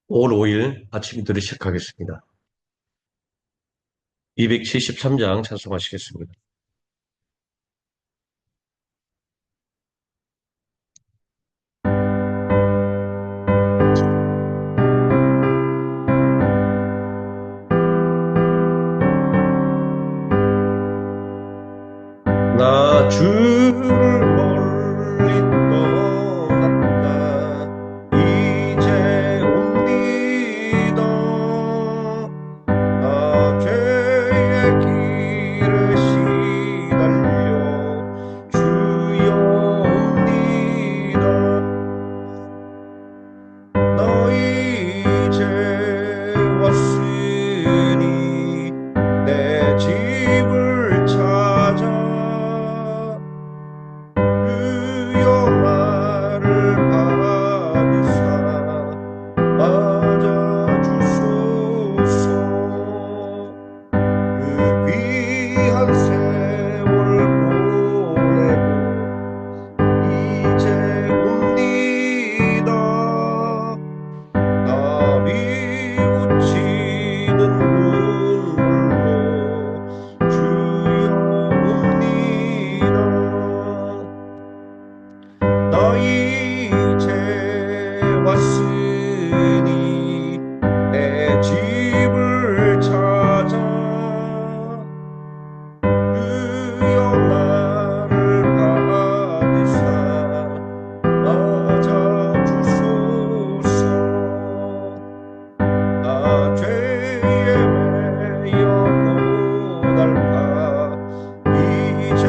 5월 5일 아침 기도를 시작하겠습니다. 273장 찬송하시겠습니다. 나 주를 멀리 떠났다 이제 옵니다. 나 죄의 길을 시달려 주여 옵니다. 나 이제 왔으니 내 집을 찾아 주여 나를 받으사 맞아주소서. 그 귀한 세월 보내고 이제 옵니다. 나 미우치는 눈물로 주여 옵니다. 나 이제 왔으니 내 집을 찾아 주여 나를 받으사 맞아주소서. 나 죄에 매여 고달파 이제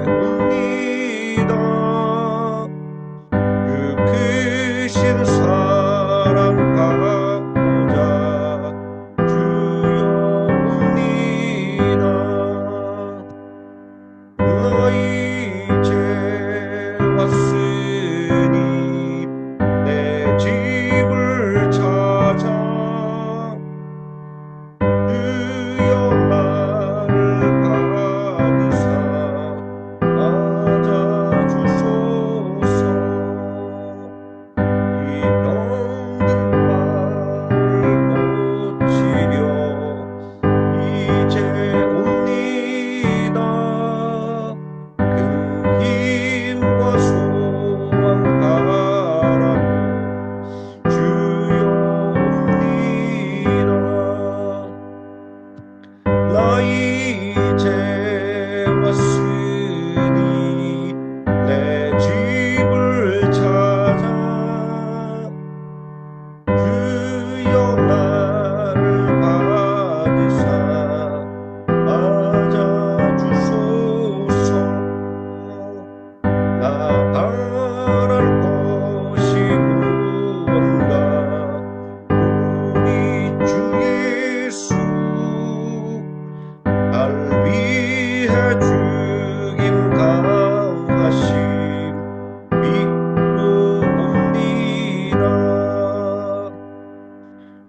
옵니다. 그 크신 사랑 받고자 주여 옵니다. 나 이제 왔으니 내 집을 찾아 주여 나를 받으사 맞아주소서. 이 병든 발을 고치려 이제 옵니다. 큰 힘과 소망 바라고 주여 옵니다. 나 이제 왔으니 내 집을 찾아 주여 나를 받으사 맞아주소서. 나 바랄 것이 무언가 우리 주 예수 날 위해 죽임 당하심 믿고 옵니다.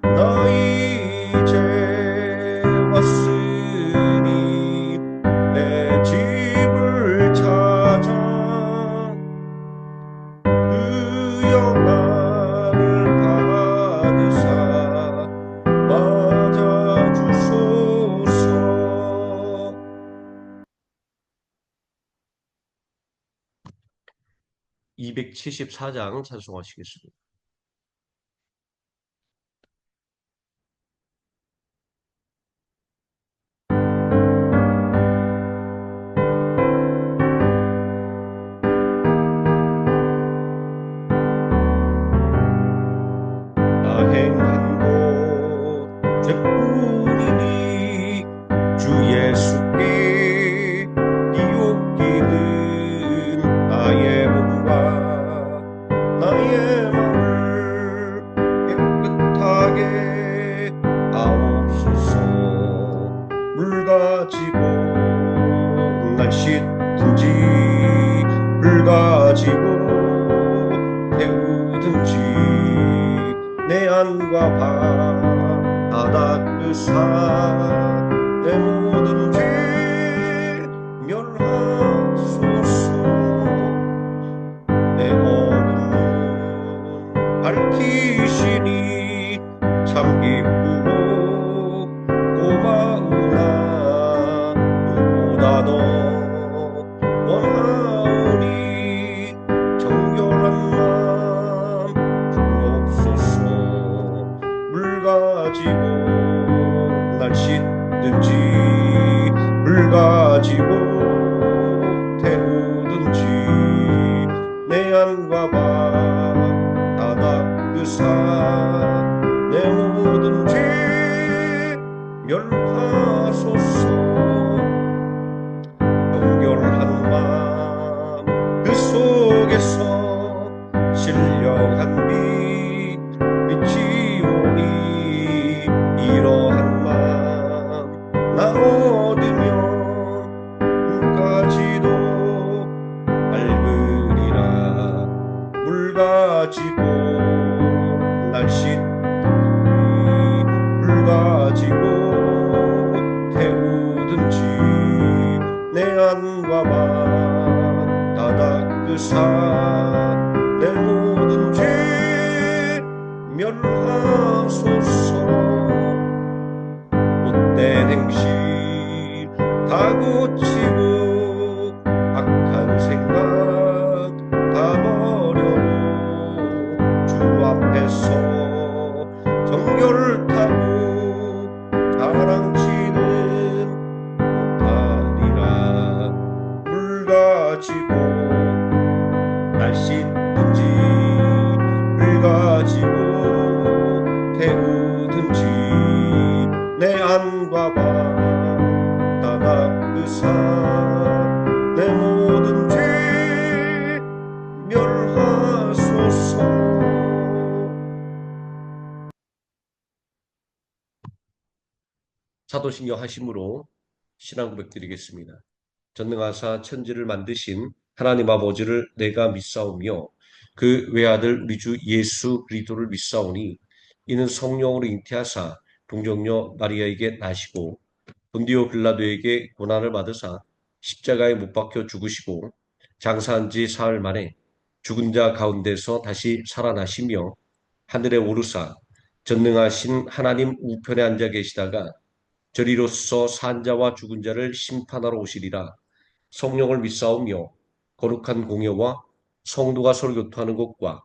나 이제 왔으니 내 집을 찾아 주여 나를 받으사 맞아주소서. 274장 찬송하시겠습니다. 나 행한 것 죄뿐이니 주 예수께 뒤엎기는 나의 몸과 나의 마음을 깨끗하게 하옵소서. 물 가지고 날 씻든지 불 가지고 태우든지 내 안과 방 닦으사 내 모든 죄 멸하소서. 내 어둠 밝히시니 참 기쁘고 고마우나 그보다 더 원하오니 정결한 맘 주옵소서. 물 가지고 날 씻든지 물 가지고 태우든지 내 안과 발 다 닦으사 내 모든 죄 멸하소서. 정결한 맘 그 속에서 신령한 빛이 오니 이러한 맘 나 얻으면 까지도 밝으리라. 물 가지고 날 씻든지 물 가지고 태우든지 내 안과 발 다 닦으사 내 모든 죄 멸하소서. 못된 행실 다 고치고 악한 생각 다 버려도 주 앞에서 정결을 타고 자랑치는 못하리라. 물 가지고 날 씻든지 물 가지고 태우든지 내 안과 발 다 닦으사 내 모든 죄 멸하소서. 사도신경 하심으로 신앙 고백드리겠습니다. 전능하사 천지를 만드신 하나님 아버지를 내가 믿사오며 그 외아들 우리 주 예수 그리스도를 믿사오니 이는 성령으로 잉태하사 동정녀 마리아에게 나시고 본디오 빌라도에게 고난을 받으사 십자가에 못 박혀 죽으시고 장사한 지 사흘 만에 죽은 자 가운데서 다시 살아나시며 하늘에 오르사 전능하신 하나님 우편에 앉아 계시다가 저리로서 산 자와 죽은 자를 심판하러 오시리라. 성령을 믿사오며 거룩한 공예와 성도가 서로 교통하는 것과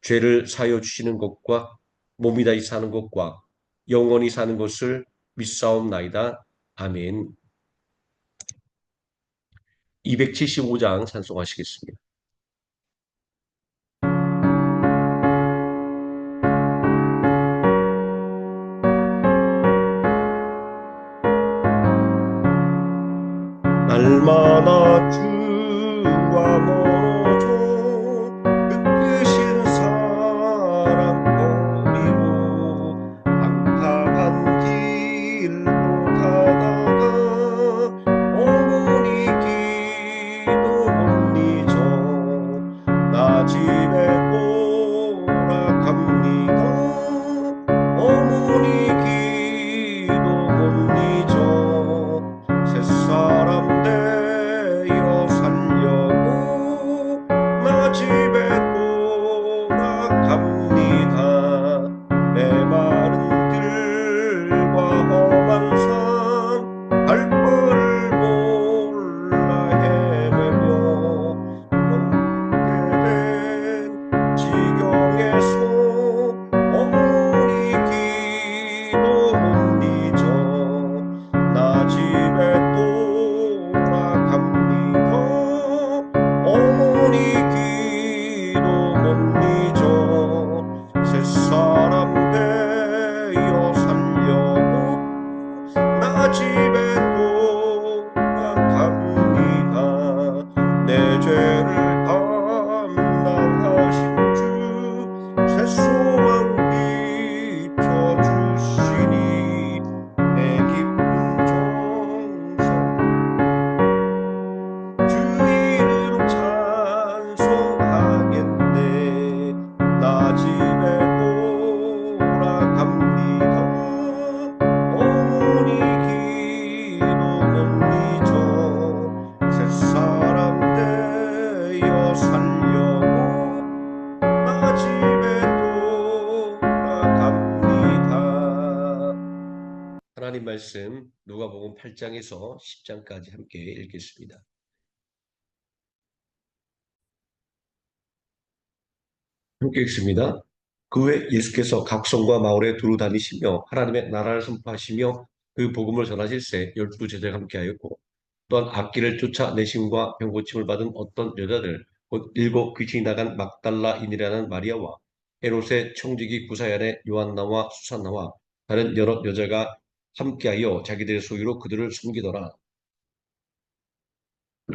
죄를 사하여 주시는 것과 몸이 다시 사는 것과 영원히 사는 것을 믿사옵나이다. 아멘. 275장 찬송하시겠습니다. 날마다 주와 멀어져 그 크신 사랑 버리고 방탕한 길로 가다가 어머니 기도 못 잊어 나 집에 오락합니다. 어머니 기도 못 잊어 새사람 하나님 말씀 누가복음 8장에서 10장까지 함께 읽겠습니다. 함께 읽습니다. 그 후에 예수께서 각 성과 마을에 두루 다니시며 하나님의 나라를 선포하시며 그 복음을 전하실새 12제자가 함께하였고 또한 악기를 쫓아내심과 병고침을 받은 어떤 여자들 곧 일곱 귀신이 나간 막달라인이라는 마리아와 헤롯의 청지기 구사야의 요한나와 수산나와 다른 여러 여자가 함께하여 자기들의 소유로 그들을 섬기더라.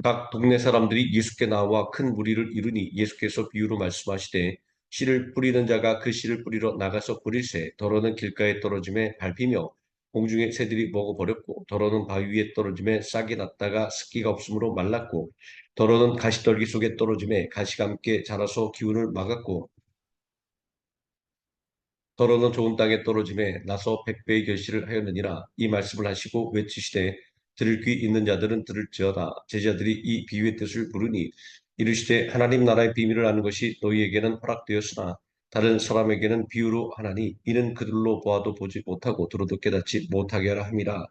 각 동네 사람들이 예수께 나와 큰 무리를 이루니 예수께서 비유로 말씀하시되 씨를 뿌리는 자가 그 씨를 뿌리러 나가서 뿌릴새 더러는 길가에 떨어짐에 밟히며 공중의 새들이 먹어버렸고 더러는 바위 위에 떨어짐에 싹이 났다가 습기가 없으므로 말랐고 더러는 가시떨기 속에 떨어짐에 가시가 함께 자라서 기운을 막았고 더러는 좋은 땅에 떨어짐에 나서 백배의 결실을 하였느니라. 이 말씀을 하시고 외치시되 들을 귀 있는 자들은 들을지어다. 제자들이 이 비유의 뜻을 물으니 이르시되 하나님 나라의 비밀을 아는 것이 너희에게는 허락되었으나 다른 사람에게는 비유로 하나니 이는 그들로 보아도 보지 못하고 들어도 깨닫지 못하게 하라 함이라.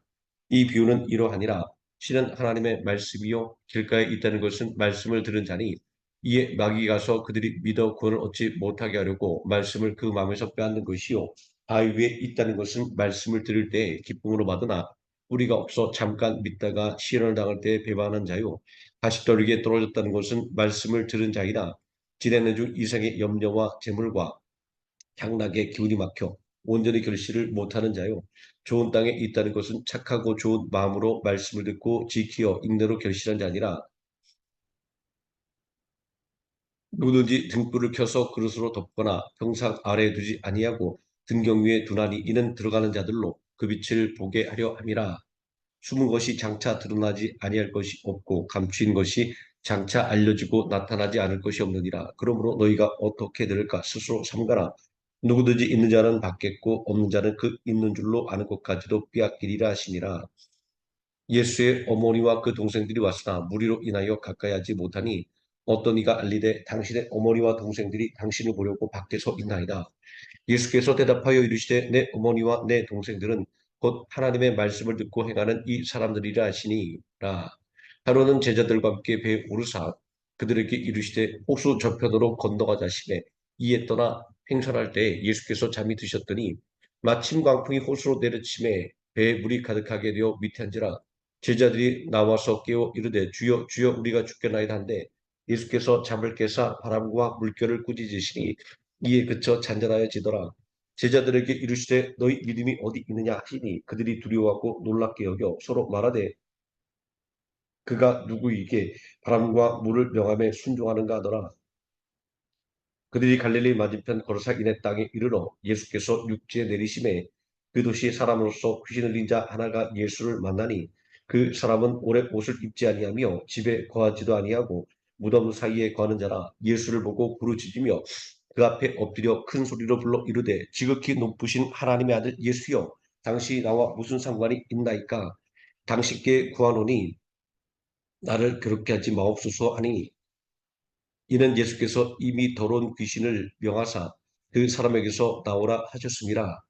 이 비유는 이러하니라. 신은 하나님의 말씀이요 길가에 있다는 것은 말씀을 들은 자니 이에 마귀 가서 그들이 믿어 구원을 얻지 못하게 하려고 말씀을 그 마음에서 빼앗는 것이요 바위 위에 있다는 것은 말씀을 들을 때 기쁨으로 받으나 뿌리가 없어 잠깐 믿다가 시련을 당할 때 배반하는 자요 가시떨기에 떨어졌다는 것은 말씀을 들은 자이다. 지내는 중 이생의 염려와 재물과 향락의 기운이 막혀 온전히 결실을 못하는 자요. 좋은 땅에 있다는 것은 착하고 좋은 마음으로 말씀을 듣고 지키어 인내로 결실한 자니라. 누구든지 등불을 켜서 그릇으로 덮거나 평상 아래에 두지 아니하고 등경 위에 두나니 이는 들어가는 자들로 그 빛을 보게 하려 함이라. 숨은 것이 장차 드러나지 아니할 것이 없고 감추인 것이 장차 알려지고 나타나지 않을 것이 없느니라. 그러므로 너희가 어떻게 들을까 스스로 삼가라. 누구든지 있는 자는 받겠고 없는 자는 그 있는 줄로 아는 것까지도 빼앗기리라 하시니라. 예수의 어머니와 그 동생들이 왔으나 무리로 인하여 가까이 하지 못하니 어떤 이가 알리되 당신의 어머니와 동생들이 당신을 보려고 밖에서 있나이다. 예수께서 대답하여 이르시되 내 어머니와 내 동생들은 곧 하나님의 말씀을 듣고 행하는 이 사람들이라 하시니라. 하루는 제자들과 함께 배에 오르사 그들에게 이르시되 호수 저편으로 건너가자 하시매 이에 떠나 행선할 때 예수께서 잠이 드셨더니 마침 광풍이 호수로 내려침에 배에 물이 가득하게 되어 밑에 앉으라. 제자들이 나와서 깨어 이르되 주여 주여 우리가 죽겠나이다 한데 예수께서 잠을 깨사 바람과 물결을 꾸짖으시니 이에 그쳐 잔잔하여지더라. 제자들에게 이르시되 너희 믿음이 어디 있느냐 하시니 그들이 두려워하고 놀랍게 여겨 서로 말하되 그가 누구이게 바람과 물을 명함에 순종하는가 하더라. 그들이 갈릴리 맞은편 거르사 이네 땅에 이르러 예수께서 육지에 내리심에 그 도시의 사람으로서 귀신 들린 자 하나가 예수를 만나니 그 사람은 오래 옷을 입지 아니하며 집에 거하지도 아니하고 무덤 사이에 거하는 자라. 예수를 보고 부르짖으며 그 앞에 엎드려 큰 소리로 불러 이르되 지극히 높으신 하나님의 아들 예수여 당신이 나와 무슨 상관이 있나이까. 당신께 구하노니 나를 괴롭게 하지 마옵소서 하니 이는 예수께서 이미 더러운 귀신을 명하사 그 사람에게서 나오라 하셨습니다.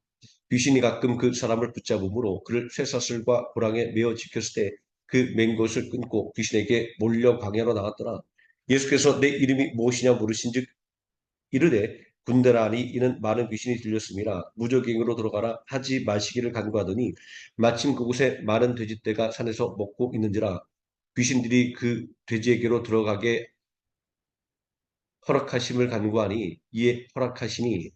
귀신이 가끔 그 사람을 붙잡음으로 그를 쇠사슬과 고랑에 메어 지켰을 때 그 맨 것을 끊고 귀신에게 몰려 광야로 나갔더라. 예수께서 내 이름이 무엇이냐 물으신즉 이르되 군대라 하니 이는 많은 귀신이 들렸습니다. 무적행으로 들어가라 하지 마시기를 간구하더니 마침 그곳에 많은 돼지떼가 산에서 먹고 있는지라 귀신들이 그 돼지에게로 들어가게 허락하심을 간구하니 이에 허락하시니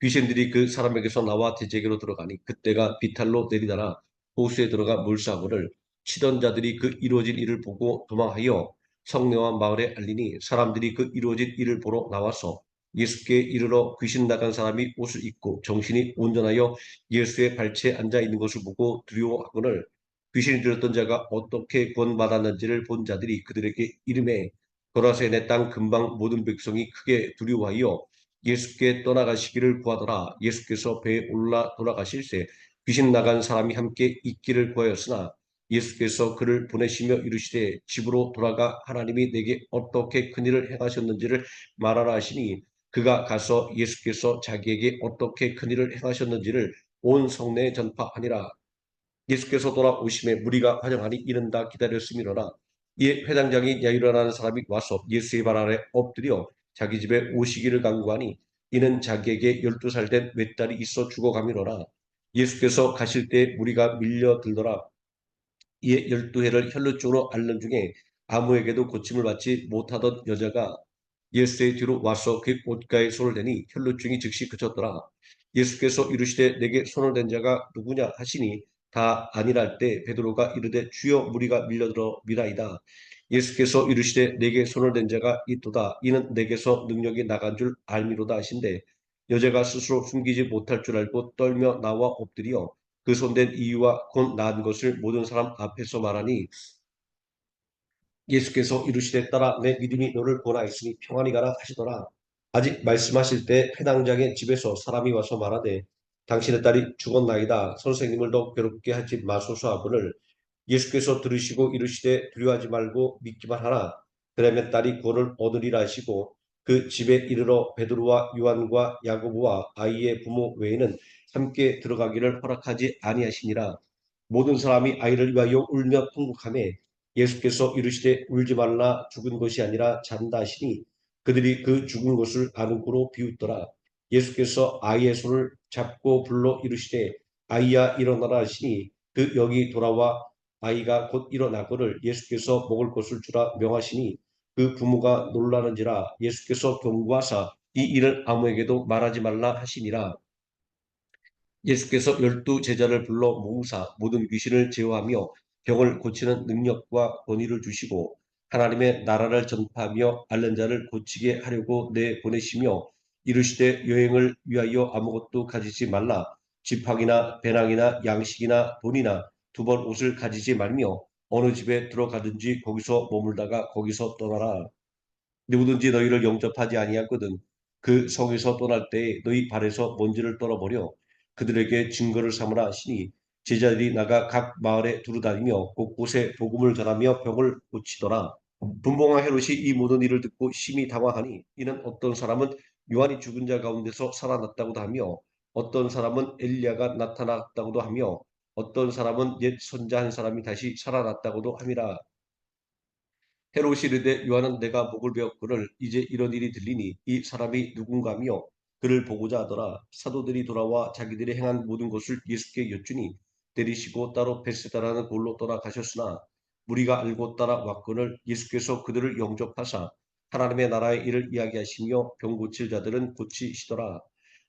귀신들이 그 사람에게서 나와 돼지에게로 들어가니 그때가 비탈로 내리다라 호수에 들어가 물사고를 치던 자들이 그 이루어진 일을 보고 도망하여 성내와 마을에 알리니 사람들이 그 이루어진 일을 보러 나와서 예수께 이르러 귀신 나간 사람이 옷을 입고 정신이 온전하여 예수의 발치에 앉아 있는 것을 보고 두려워하거늘 귀신이 들었던 자가 어떻게 구원받았는지를 본 자들이 그들에게 이름에 도라세네 땅 근방 모든 백성이 크게 두려워하여 예수께 떠나가시기를 구하더라. 예수께서 배에 올라 돌아가실새 귀신 나간 사람이 함께 있기를 구하였으나 예수께서 그를 보내시며 이르시되 집으로 돌아가 하나님이 내게 어떻게 큰일을 행하셨는지를 말하라 하시니 그가 가서 예수께서 자기에게 어떻게 큰 일을 행하셨는지를 온 성내에 전파하니라. 예수께서 돌아오심에 무리가 환영하니 이는 다 기다렸음이로라. 이에 회당장인 야이로라는 사람이 와서 예수의 발 아래 엎드려 자기 집에 오시기를 간구하니 이는 자기에게 12살 된 외딸이 있어 죽어가미로라. 예수께서 가실 때 무리가 밀려들더라. 이에 12해를 혈루증으로 앓는 중에 아무에게도 고침을 받지 못하던 여자가 예수의 뒤로 와서 그 옷가에 손을 대니 혈루증이 즉시 그쳤더라. 예수께서 이르시되 내게 손을 댄 자가 누구냐 하시니 다 아니랄 때 베드로가 이르되 주여 무리가 밀려들어 미라이다. 예수께서 이르시되 내게 손을 댄 자가 있도다. 이는 내게서 능력이 나간 줄 알미로다 하신대 여자가 스스로 숨기지 못할 줄 알고 떨며 나와 엎드려 그 손댄 이유와 곧 나은 것을 모든 사람 앞에서 말하니 예수께서 이르시되 따라 내 믿음이 너를 구원하였으니 평안히 가라 하시더라. 아직 말씀하실 때 회당장의 집에서 사람이 와서 말하되 당신의 딸이 죽었나이다. 선생님을 더 괴롭게 하지 마소서 하거늘 예수께서 들으시고 이르시되 두려워하지 말고 믿기만 하라. 그러면 딸이 구원을 얻으리라 하시고 그 집에 이르러 베드로와 요한과 야고보와 아이의 부모 외에는 함께 들어가기를 허락하지 아니하시니라. 모든 사람이 아이를 위하여 울며 통곡하매 예수께서 이르시되 울지 말라 죽은 것이 아니라 잔다 하시니 그들이 그 죽은 것을 아는 고로 비웃더라. 예수께서 아이의 손을 잡고 불러 이르시되 아이야 일어나라 하시니 그 영이 돌아와 아이가 곧 일어나거늘 예수께서 먹을 것을 주라 명하시니 그 부모가 놀라는지라. 예수께서 경고하사 이 일을 아무에게도 말하지 말라 하시니라. 예수께서 12제자를 불러 모으사 모든 귀신을 제어하며 병을 고치는 능력과 권위를 주시고 하나님의 나라를 전파하며 앓는 자를 고치게 하려고 내보내시며 이르시되 여행을 위하여 아무것도 가지지 말라. 지팡이나 배낭이나 양식이나 돈이나 2벌 옷을 가지지 말며 어느 집에 들어가든지 거기서 머물다가 거기서 떠나라. 누구든지 너희를 영접하지 아니하거든 그 성에서 떠날 때에 너희 발에서 먼지를 떨어버려 그들에게 증거를 삼으라 하시니 제자들이 나가 각 마을에 두루다니며 곳곳에 복음을 전하며 병을 고치더라. 분봉왕 헤롯이 이 모든 일을 듣고 심히 당황하니 이는 어떤 사람은 요한이 죽은 자 가운데서 살아났다고도 하며 어떤 사람은 엘리야가 나타났다고도 하며 어떤 사람은 옛 선자 한 사람이 다시 살아났다고도 함이라. 헤롯이 이르되 요한은 내가 목을 베었거늘 이제 이런 일이 들리니 이 사람이 누군가며 그를 보고자 하더라. 사도들이 돌아와 자기들이 행한 모든 것을 예수께 여쭈니 내리시고 따로 베세다라는 곳로 떠나가셨으나 무리가 알고 따라왔거늘 예수께서 그들을 영접하사 하나님의 나라의 일을 이야기하시며 병 고칠 자들은 고치시더라.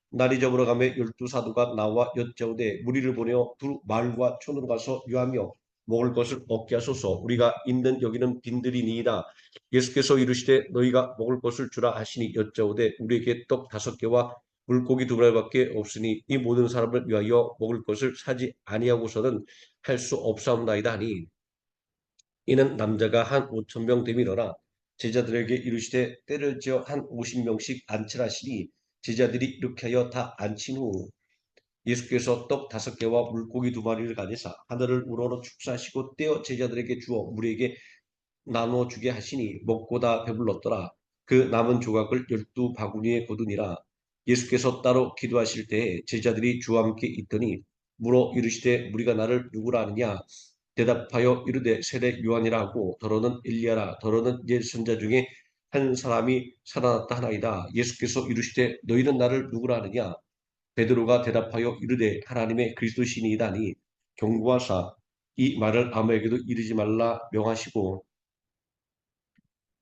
날이 저물어가며 12사도가 나와 여짜오되 무리를 보내어 두 마을과 촌으로 가서 유하며 먹을 것을 얻게 하소서. 우리가 있는 여기는 빈들이니이다. 예수께서 이르시되 너희가 먹을 것을 주라 하시니 여짜오되 우리에게 떡 5개와 물고기 2마리밖에 없으니 이 모든 사람을 위하여 먹을 것을 사지 아니하고서는 할 수 없사옵나이다 하니 이는 남자가 한 5,000병 되밀어라. 제자들에게 이르시되 때를 지어 한 50명씩 앉히라시니 제자들이 이렇게 하여 다 앉힌 후 예수께서 떡 5개와 물고기 2마리를 가지사 하늘을 우러러 축사하시고 떼어 제자들에게 주어 무리에게 나누어 주게 하시니 먹고 다 배불렀더라. 그 남은 조각을 12바구니에 거두니라. 예수께서 따로 기도하실 때에 제자들이 주와 함께 있더니 물어 이르시되 무리가 나를 누구라 하느냐 대답하여 이르되 세례 요한이라 하고 더러는 엘리야라 더러는 옛 선자 중에 한 사람이 살아났다 하나이다. 예수께서 이르시되 너희는 나를 누구라 하느냐 베드로가 대답하여 이르되 하나님의 그리스도시니이다니 경고하사 이 말을 아무에게도 이르지 말라 명하시고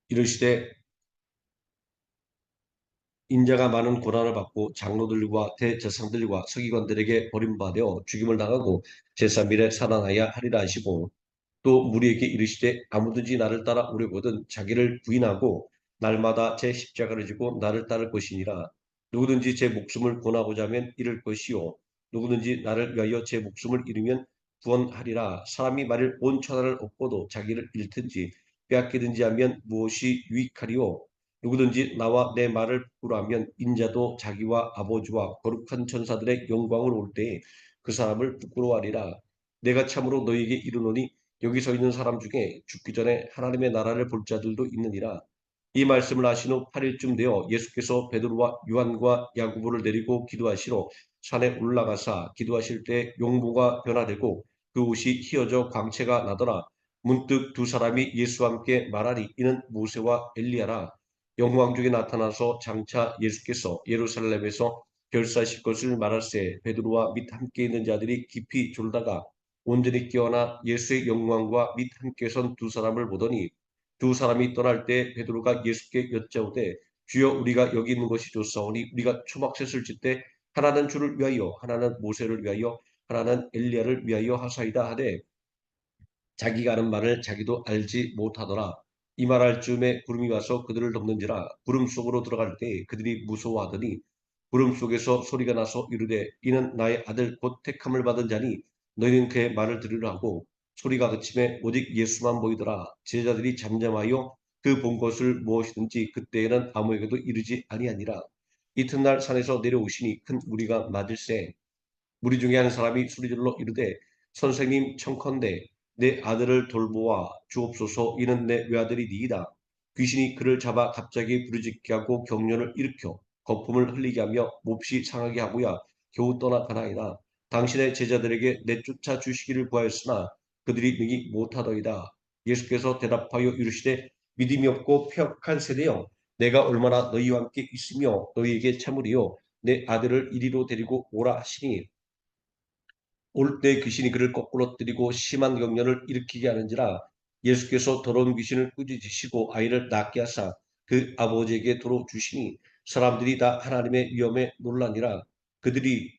이르시되 인자가 많은 고난을 받고 장로들과 대제사장들과 서기관들에게 버림받아 죽임을 당하고 제3일에 살아나야 하리라 하시고 또 무리에게 이르시되 아무든지 나를 따라 오려거든 자기를 부인하고 날마다 제 십자가를 지고 나를 따를 것이니라. 누구든지 제 목숨을 구원하고자 하면 잃을 것이요 누구든지 나를 위하여 제 목숨을 잃으면 구원하리라. 사람이 만일 온 천하를 얻고도 자기를 잃든지 빼앗기든지 하면 무엇이 유익하리요. 누구든지 나와 내 말을 부끄러워하면 인자도 자기와 아버지와 거룩한 천사들의 영광을 올 때에 그 사람을 부끄러워하리라. 내가 참으로 너희에게 이르노니 여기 서 있는 사람 중에 죽기 전에 하나님의 나라를 볼 자들도 있느니라. 이 말씀을 하신 후 8일쯤 되어 예수께서 베드로와 요한과 야고보를 데리고 기도하시러 산에 올라가사 기도하실 때 용모가 변화되고 그 옷이 휘어져 광채가 나더라. 문득 두 사람이 예수와 함께 말하니 이는 모세와 엘리야라. 영광 중에 나타나서 장차 예수께서 예루살렘에서 결사하실 것을 말할세 베드로와 및 함께 있는 자들이 깊이 졸다가 온전히 깨어나 예수의 영광과 및 함께 선 두 사람을 보더니 두 사람이 떠날 때 베드로가 예수께 여짜오되 주여 우리가 여기 있는 것이 좋사오니 우리가 초막셋을 짓되 하나는 주를 위하여 하나는 모세를 위하여 하나는 엘리야를 위하여 하사이다 하되 자기가 하는 말을 자기도 알지 못하더라. 이 말할 즈음에 구름이 와서 그들을 덮는지라 구름 속으로 들어갈 때 그들이 무서워하더니 구름 속에서 소리가 나서 이르되 이는 나의 아들 곧 택함을 받은 자니 너희는 그의 말을 들으라 하고 소리가 그침에 오직 예수만 보이더라. 제자들이 잠잠하여 그 본 것을 무엇이든지 그때에는 아무에게도 이르지 아니하니라. 이튿날 산에서 내려오시니 큰 무리가 맞을세 무리 중에 한 사람이 소리질러 이르되 선생님 청컨대 내 아들을 돌보아 주옵소서 이는 내 외아들이니이다. 귀신이 그를 잡아 갑자기 부르짖게 하고 경련을 일으켜 거품을 흘리게 하며 몹시 상하게 하고야 겨우 떠나가나이다. 당신의 제자들에게 내쫓아 주시기를 구하였으나 그들이 능히 못하더이다. 예수께서 대답하여 이르시되 믿음이 없고 폐역한 세대여 내가 얼마나 너희와 함께 있으며 너희에게 참으리요 내 아들을 이리로 데리고 오라 하시니 올 때 귀신이 그를 거꾸로 때리고 심한 경련을 일으키게 하는지라 예수께서 더러운 귀신을 꾸짖으시고 아이를 낫게 하사 그 아버지에게 도로 주시니 사람들이 다 하나님의 위엄에 놀라니라 그들이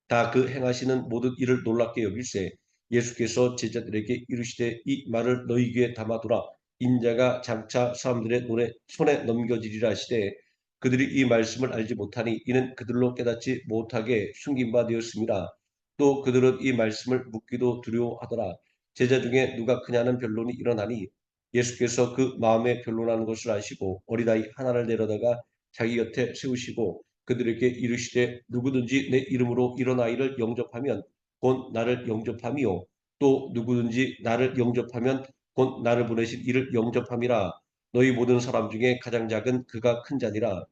다 그 행하시는 모든 일을 놀랍게 여길세 예수께서 제자들에게 이르시되 이 말을 너희 귀에 담아두라 인자가 장차 사람들의 손에 넘겨지리라 하시되 그들이 이 말씀을 알지 못하니 이는 그들로 깨닫지 못하게 숨긴 바 되었습니다. 또 그들은 이 말씀을 묻기도 두려워하더라. 제자 중에 누가 크냐는 변론이 일어나니 예수께서 그 마음에 변론하는 것을 아시고 어린아이 하나를 내려다가 자기 곁에 세우시고 그들에게 이르시되 누구든지 내 이름으로 이런 아이를 영접하면 곧 나를 영접함이요 또 누구든지 나를 영접하면 곧 나를 보내신 이를 영접함이라 너희 모든 사람 중에 가장 작은 그가 큰 자니라.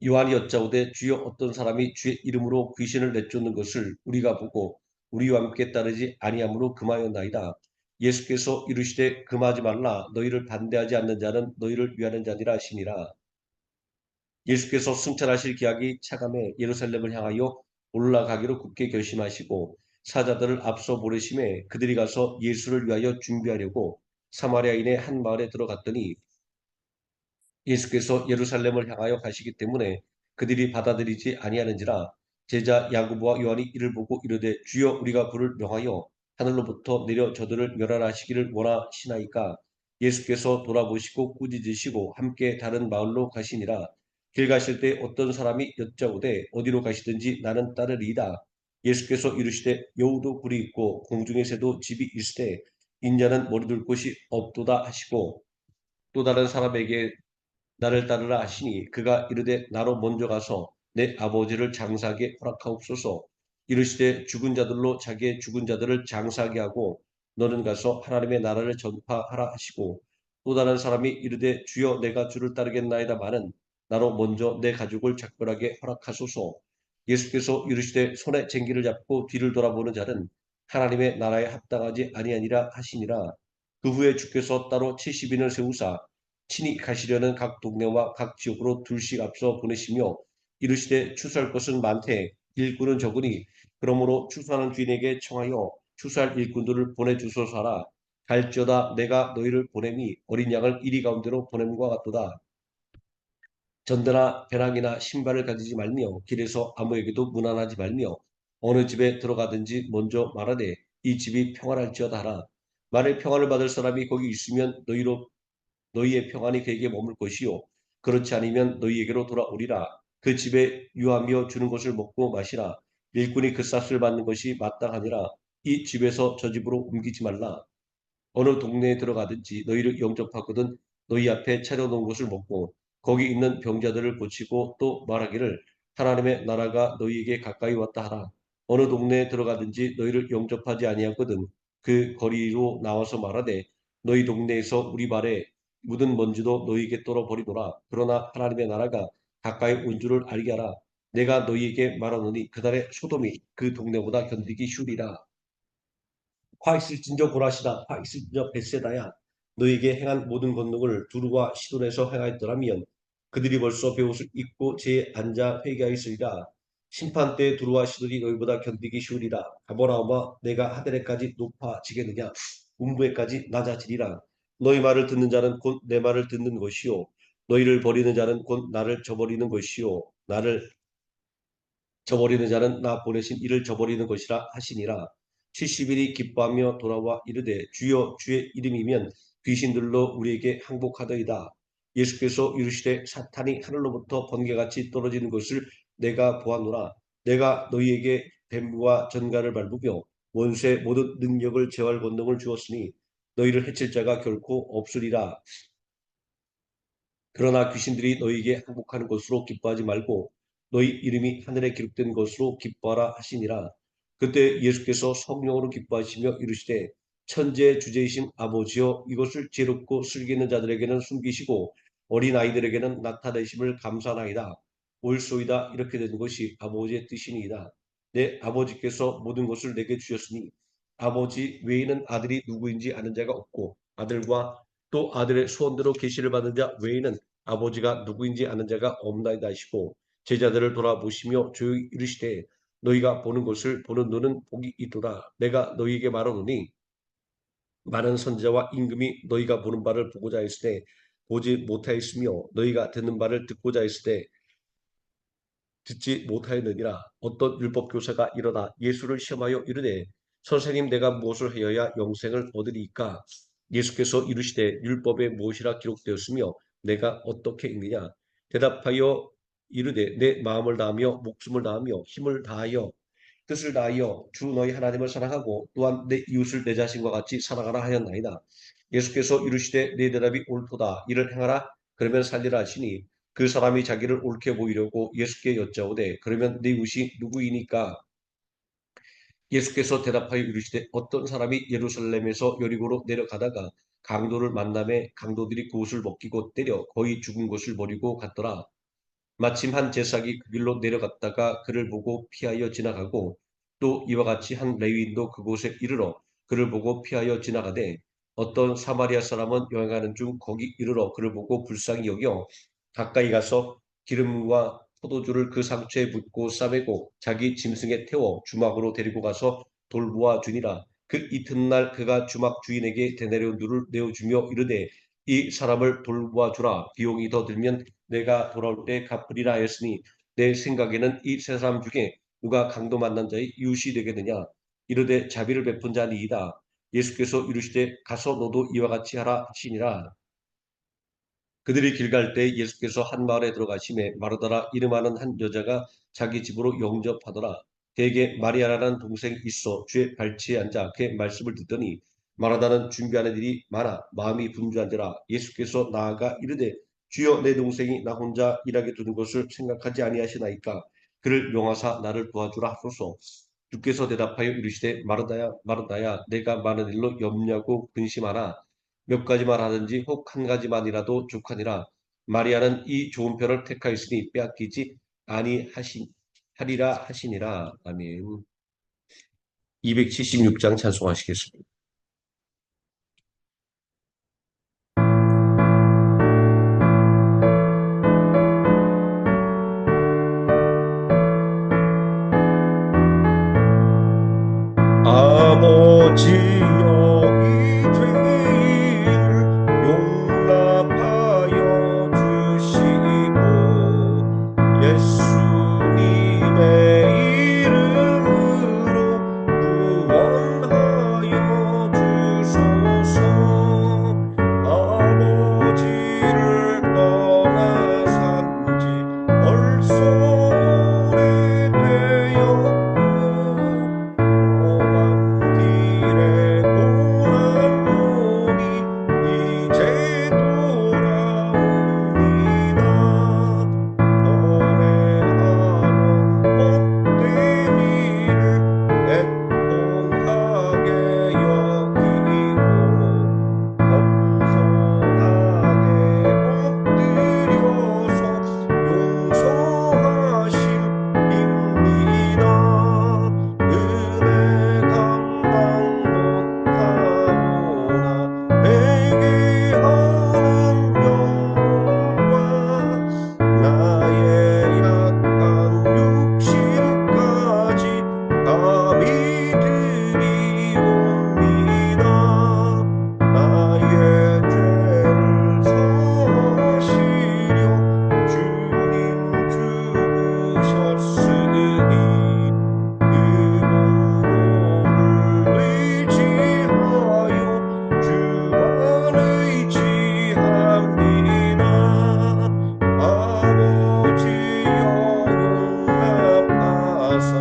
요한이 여짜오되 주여 어떤 사람이 주의 이름으로 귀신을 내쫓는 것을 우리가 보고 우리와 함께 따르지 아니함으로 금하였나이다. 예수께서 이르시되 금하지 말라 너희를 반대하지 않는 자는 너희를 위하는 자니라 하시니라. 예수께서 승천하실 기약이 차감해 예루살렘을 향하여 올라가기로 굳게 결심하시고 사자들을 앞서 보내심에 그들이 가서 예수를 위하여 준비하려고 사마리아인의 한 마을에 들어갔더니 예수께서 예루살렘을 향하여 가시기 때문에 그들이 받아들이지 아니하는지라 제자 야고보와 요한이 이를 보고 이르되 주여 우리가 불을 명하여 하늘로부터 내려 저들을 멸하시기를 원하시나이까 예수께서 돌아보시고 꾸짖으시고 함께 다른 마을로 가시니라 길 가실 때 어떤 사람이 여짜오되 어디로 가시든지 나는 따르리이다 예수께서 이르시되 여우도 굴이 있고 공중의 새도 집이 있으되 인자는 머리둘 곳이 없도다 하시고 또 다른 사람에게 나를 따르라 하시니 그가 이르되 나로 먼저 가서 내 아버지를 장사하게 허락하옵소서 이르시되 죽은 자들로 자기의 죽은 자들을 장사하게 하고 너는 가서 하나님의 나라를 전파하라 하시고 또 다른 사람이 이르되 주여 내가 주를 따르겠나이다마는 나로 먼저 내 가족을 작별하게 허락하소서 예수께서 이르시되 손에 쟁기를 잡고 뒤를 돌아보는 자는 하나님의 나라에 합당하지 아니하니라 하시니라 그 후에 주께서 따로 70인을 세우사 친히 가시려는 각 동네와 각 지역으로 둘씩 앞서 보내시며 이르시되 추수할 것은 많되 일꾼은 적으니 그러므로 추수하는 주인에게 청하여 추수할 일꾼들을 보내주소서 하라. 갈지어다 내가 너희를 보냄이 어린 양을 이리 가운데로 보냄과 같도다. 전대나 배낭이나 신발을 가지지 말며 길에서 아무에게도 무난하지 말며 어느 집에 들어가든지 먼저 말하되 이 집이 평안할지어다 하라. 만일 평안을 받을 사람이 거기 있으면 너희의 평안이 그에게 머물 것이요 그렇지 않으면 너희에게로 돌아오리라. 그 집에 유하며 주는 것을 먹고 마시라. 일꾼이 그 값을 받는 것이 마땅하니라. 이 집에서 저 집으로 옮기지 말라. 어느 동네에 들어가든지 너희를 영접하거든 너희 앞에 차려놓은 것을 먹고 거기 있는 병자들을 고치고 또 말하기를 하나님의 나라가 너희에게 가까이 왔다 하라. 어느 동네에 들어가든지 너희를 영접하지 아니하거든 그 거리로 나와서 말하되 너희 동네에서 우리 말에 묻은 먼지도 너희에게 떨어버리노라. 그러나 하나님의 나라가 가까이 온 줄을 알게 하라. 내가 너희에게 말하노니 그날의 소돔이 그 동네보다 견디기 쉬우리라. 화 있을진저 고라시다. 화 있을진저 벳세다야. 너희에게 행한 모든 권능을 두루와 시돈에서 행하였더라면 그들이 벌써 베옷을 입고 제 앉아 회개하였으리라. 심판 때 두루와 시돈이 너희보다 견디기 쉬우리라. 가버나움아 내가 하데레까지 높아지겠느냐. 음부에까지 낮아지리라. 너희 말을 듣는 자는 곧 내 말을 듣는 것이요 너희를 버리는 자는 곧 나를 저버리는 것이요 나를 저버리는 자는 나 보내신 이를 저버리는 것이라 하시니라. 70일이 기뻐하며 돌아와 이르되 주여 주의 이름이면 귀신들로 우리에게 항복하더이다. 예수께서 이르시되 사탄이 하늘로부터 번개같이 떨어지는 것을 내가 보았노라. 내가 너희에게 뱀과 전갈을 밟으며 원수의 모든 능력을 제어할 권능을 주었으니 너희를 해칠 자가 결코 없으리라. 그러나 귀신들이 너희에게 항복하는 것으로 기뻐하지 말고 너희 이름이 하늘에 기록된 것으로 기뻐하라 하시니라. 그때 예수께서 성령으로 기뻐하시며 이르시되 천재 주제이신 아버지여 이것을 지혜롭고 슬기 있는 자들에게는 숨기시고 어린 아이들에게는 나타내심을 감사하나이다. 옳소이다 이렇게 된 것이 아버지의 뜻이니이다. 내 아버지께서 모든 것을 내게 주셨으니 아버지 외에는 아들이 누구인지 아는 자가 없고 아들과 또 아들의 소원대로 계시를 받은 자 외에는 아버지가 누구인지 아는 자가 없나이다 하시고 제자들을 돌아보시며 조용히 이르시되 너희가 보는 것을 보는 눈은 복이 있도다. 내가 너희에게 말하노니 많은 선지자와 임금이 너희가 보는 바를 보고자 했을 때 보지 못하였으며 너희가 듣는 바를 듣고자 했을 때 듣지 못하였느니라. 어떤 율법 교사가 일어나 예수를 시험하여 이르되 선생님 내가 무엇을 하여야 영생을 얻으리이까? 예수께서 이르시되 율법에 무엇이라 기록되었으며 내가 어떻게 읽느냐? 대답하여 이르되 내 마음을 다하며 목숨을 다하며 힘을 다하여 뜻을 다하여 주 너희 하나님을 사랑하고 또한 내 이웃을 내 자신과 같이 사랑하라 하였나이다. 예수께서 이르시되 내 대답이 옳도다. 이를 행하라. 그러면 살리라 하시니 그 사람이 자기를 옳게 보이려고 예수께 여짜오되 그러면 네 이웃이 누구이니까? 예수께서 대답하여 이르시되 어떤 사람이 예루살렘에서 여리고로 내려가다가 강도를 만남에 강도들이 그 옷을 벗기고 때려 거의 죽은 것을 버리고 갔더라. 마침 한 제사장이 그 길로 내려갔다가 그를 보고 피하여 지나가고 또 이와 같이 한 레위인도 그곳에 이르러 그를 보고 피하여 지나가되 어떤 사마리아 사람은 여행하는 중 거기 이르러 그를 보고 불쌍히 여겨 가까이 가서 기름과 포도주를 그 상처에 붓고 싸매고 자기 짐승에 태워 주막으로 데리고 가서 돌보아 주니라. 그 이튿날 그가 주막 주인에게 되내려온 누를 내어주며 이르되 이 사람을 돌보아 주라. 비용이 더 들면 내가 돌아올 때 갚으리라 하였으니 내 생각에는 이 세 사람 중에 누가 강도 만난 자의 이웃이 되겠느냐. 이르되 자비를 베푼 자니이다. 예수께서 이르시되 가서 너도 이와 같이 하라 하시니라. 그들이 길 갈 때 예수께서 한 마을에 들어가심에 마르다라 이름하는 한 여자가 자기 집으로 영접하더라. 그에게 마리아라는 동생이 있어 주의 발치에 앉아 그의 말씀을 듣더니 마르다는 준비하는 일이 많아 마음이 분주한지라. 예수께서 나아가 이르되 주여 내 동생이 나 혼자 일하게 두는 것을 생각하지 아니하시나이까. 그를 용하사 나를 도와주라 하소서. 주께서 대답하여 이르시되 마르다야 마르다야 내가 많은 일로 염려하고 근심하나 몇 가지만 하든지 혹 한 가지만이라도 족하니라. 마리아는 이 좋은 편을 택하였으니 빼앗기지 아니하리라 하시니라. 아멘. 276장 찬송하시겠습니다. 아버지여 이 죄를 용납하여 주시고 예수님의 이름으로 구원하여 주소서. 아버지를 떠나 산지 벌써 오래되었고 험한 길에 있었으니 그분을 의지하여 주만 의지합니다. 아버지여 용납하사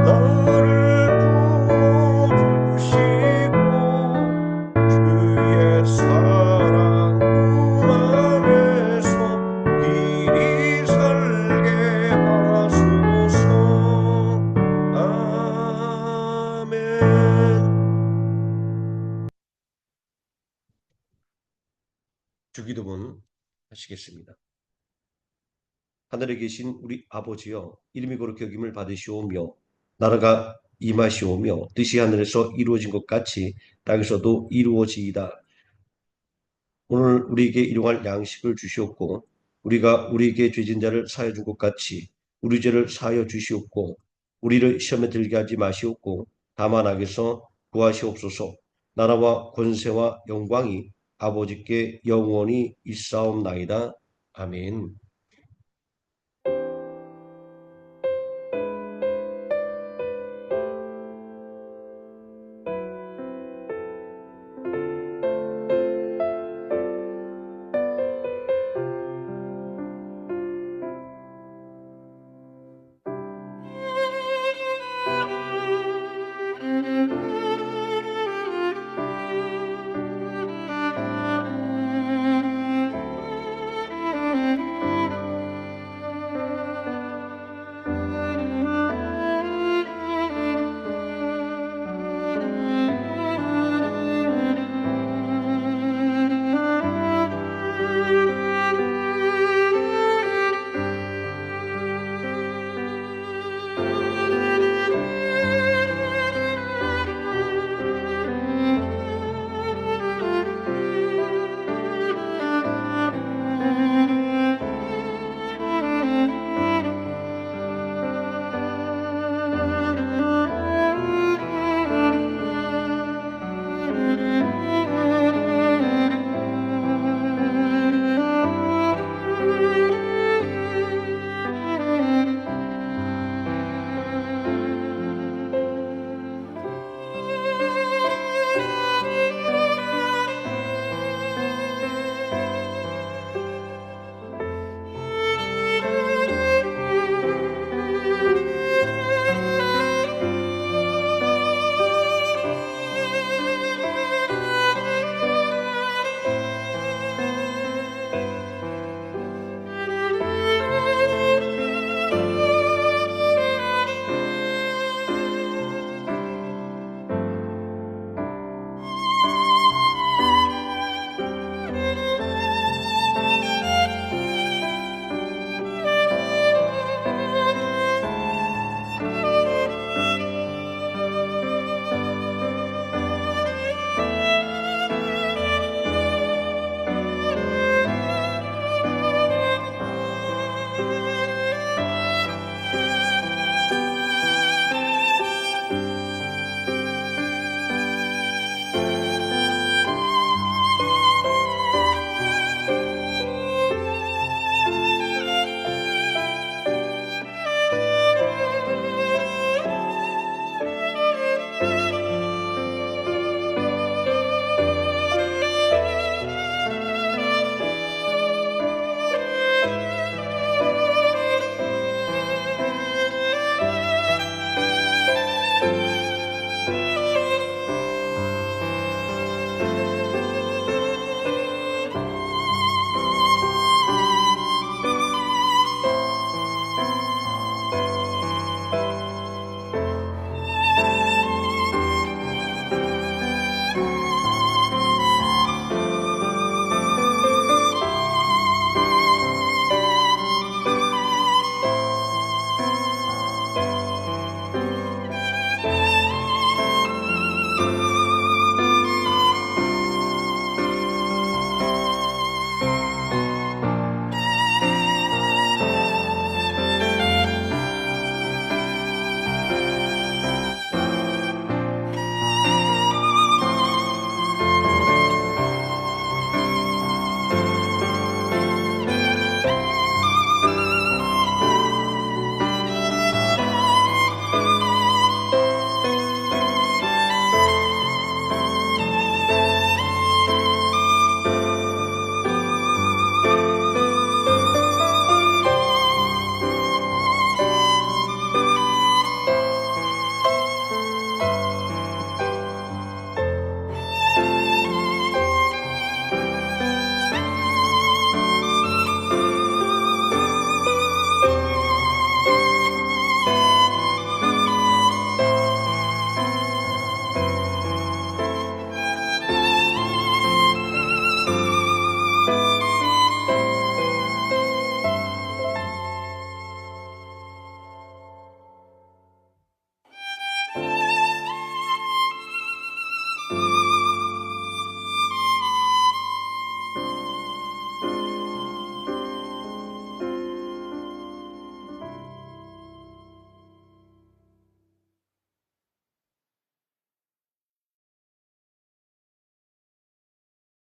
나를 품어주시고 주의 사랑 품 안에서 길이 살게 하소서. 아멘. 주기도문 하시겠습니다. 하늘에 계신 우리 아버지여, 이름이 거룩히 여김을 받으시오며 나라가 임하시오며 뜻이 하늘에서 이루어진 것 같이 땅에서도 이루어지이다. 오늘 우리에게 일용할 양식을 주시옵고 우리가 우리에게 죄진 자를 사하여 준 것 같이 우리 죄를 사하여 주시옵고 우리를 시험에 들게 하지 마시옵고 다만 악에서 구하시옵소서. 나라와 권세와 영광이 아버지께 영원히 있사옵나이다. 아멘.